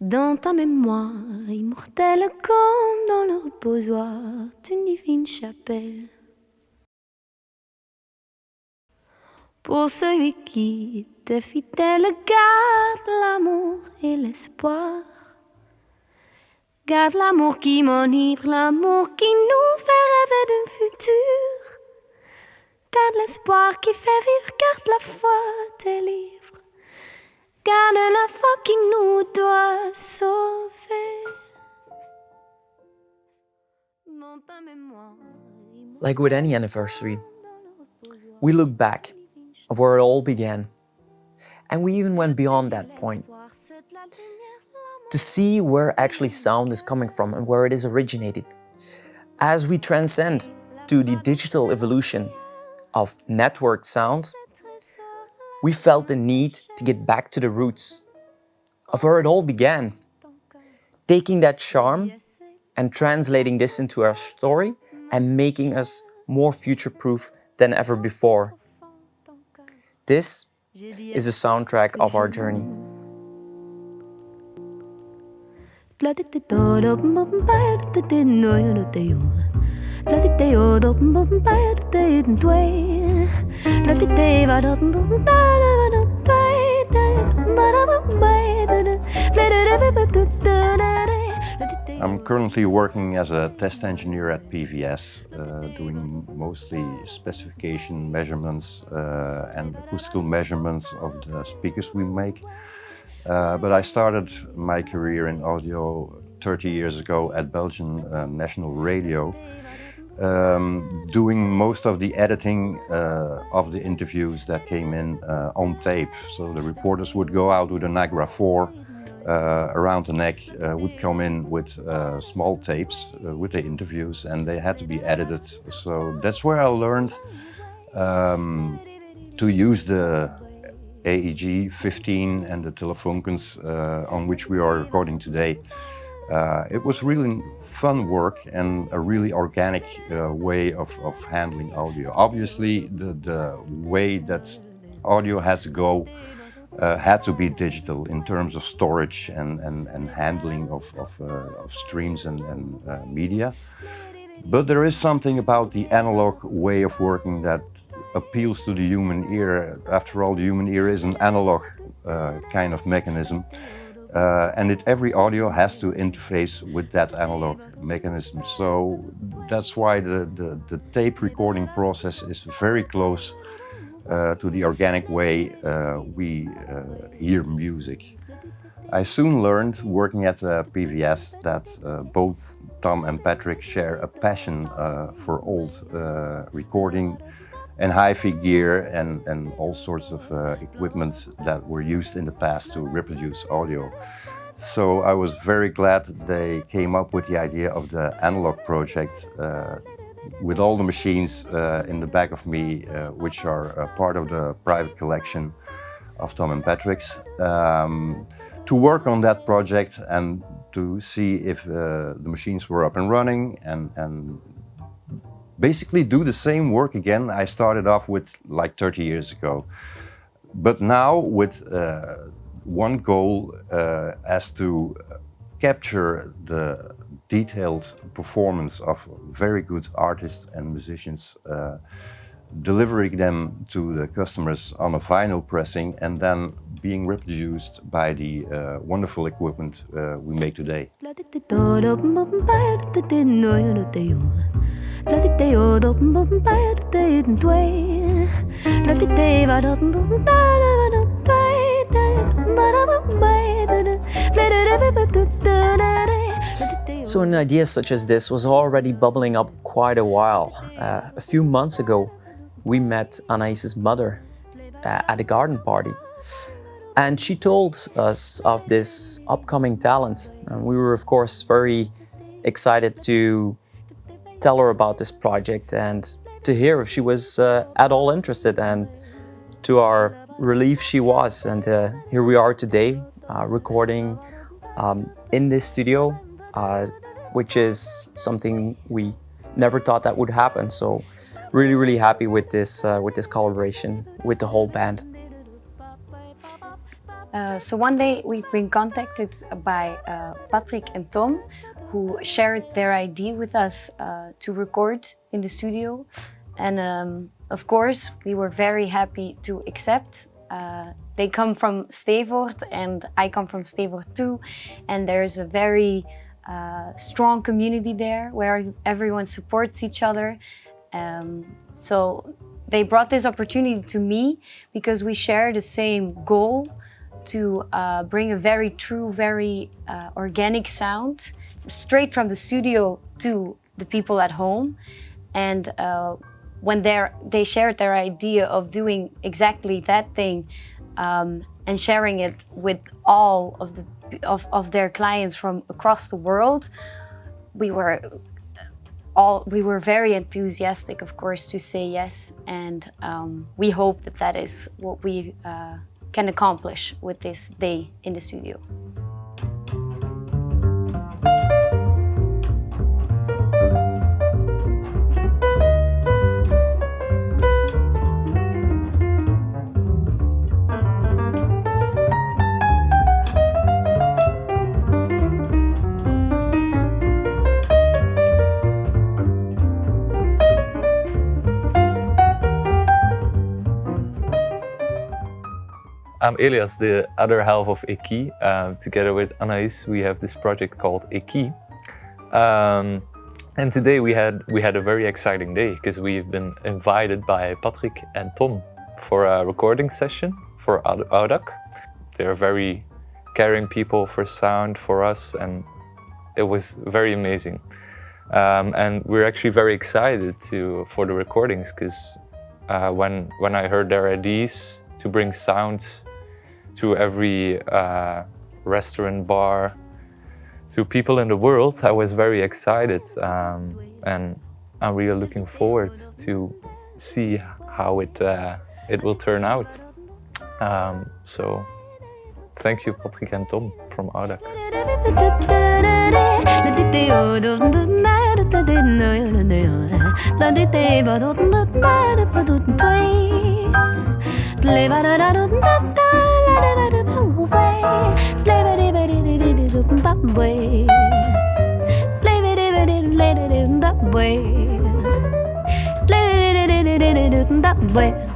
Dans ta mémoire immortelle comme dans le reposoir d'une divine chapelle. Pour celui qui t'est fidèle, garde l'amour et l'espoir. Garde l'amour qui m'enivre, l'amour qui nous fait rêver d'un futur. Garde l'espoir qui fait vivre, garde la foi tes livres. Garde la foi qui nous doit sauver. Dans ta mémoire. Like with any anniversary, we look back of where it all began. And we even went beyond that point to see where actually sound is coming from and where it is originated. As we transcend to the digital evolution of network sound, we felt the need to get back to the roots of where it all began, taking that charm and translating this into our story and making us more future-proof than ever before. This is the soundtrack of our journey. I'm currently working as a test engineer at PVS, doing mostly specification measurements and acoustical measurements of the speakers we make. But I started my career in audio 30 years ago at Belgian National Radio, doing most of the editing of the interviews that came in on tape. So the reporters would go out with a Nagra 4 around the neck, would come in with small tapes with the interviews, and they had to be edited. So that's where I learned to use the AEG 15 and the Telefoonkens on which we are recording today. It was really fun work and a really organic way of handling audio. Obviously, the way that audio had to go had to be digital in terms of storage and handling of streams and media. But there is something about the analog way of working that appeals to the human ear. After all, the human ear is an analog kind of mechanism. And every audio has to interface with that analog mechanism. So that's why the tape recording process is very close to the organic way we hear music. I soon learned, working at PVS, that both Tom and Patrick share a passion for old recording and hi-fi gear and all sorts of equipment that were used in the past to reproduce audio. So I was very glad they came up with the idea of the analog project with all the machines in the back of me, which are part of the private collection of Tom and Patrick's, to work on that project and to see if the machines were up and running and basically do the same work again I started off with like 30 years ago. But now with one goal as to capture the detailed performance of very good artists and musicians, delivering them to the customers on a vinyl pressing and then being reproduced by the wonderful equipment we make today. So an idea such as this was already bubbling up quite a while. A few months ago, we met Anaïs's mother at a garden party. And she told us of this upcoming talent. And we were, of course, very excited to tell her about this project and to hear if she was at all interested. And to our relief, she was. And here we are today, recording in this studio, which is something we never thought that would happen. So really, really happy with this collaboration with the whole band. So one day we've been contacted by Patrick and Tom, who shared their idea with us to record in the studio. And of course, we were very happy to accept. They come from Stevort and I come from Stevort too. And there's a very strong community there where everyone supports each other. So they brought this opportunity to me because we share the same goal to bring a very true, very organic sound straight from the studio to the people at home. And when they shared their idea of doing exactly that thing and sharing it with all of their clients from across the world, we were very enthusiastic, of course, to say yes. And we hope that is what we can accomplish with this day in the studio. I'm Elias, the other half of Eki. Together with Anaïs, we have this project called Eki. And today we had a very exciting day because we've been invited by Patrick and Tom for a recording session for AUDAC. They're very caring people for sound for us, and it was very amazing. And we're actually very excited for the recordings because when I heard their ideas to bring sound to every restaurant, bar, to people in the world, I was very excited, and I'm really looking forward to see how it will turn out. So thank you, Patrick and Tom from AUDAC. Way.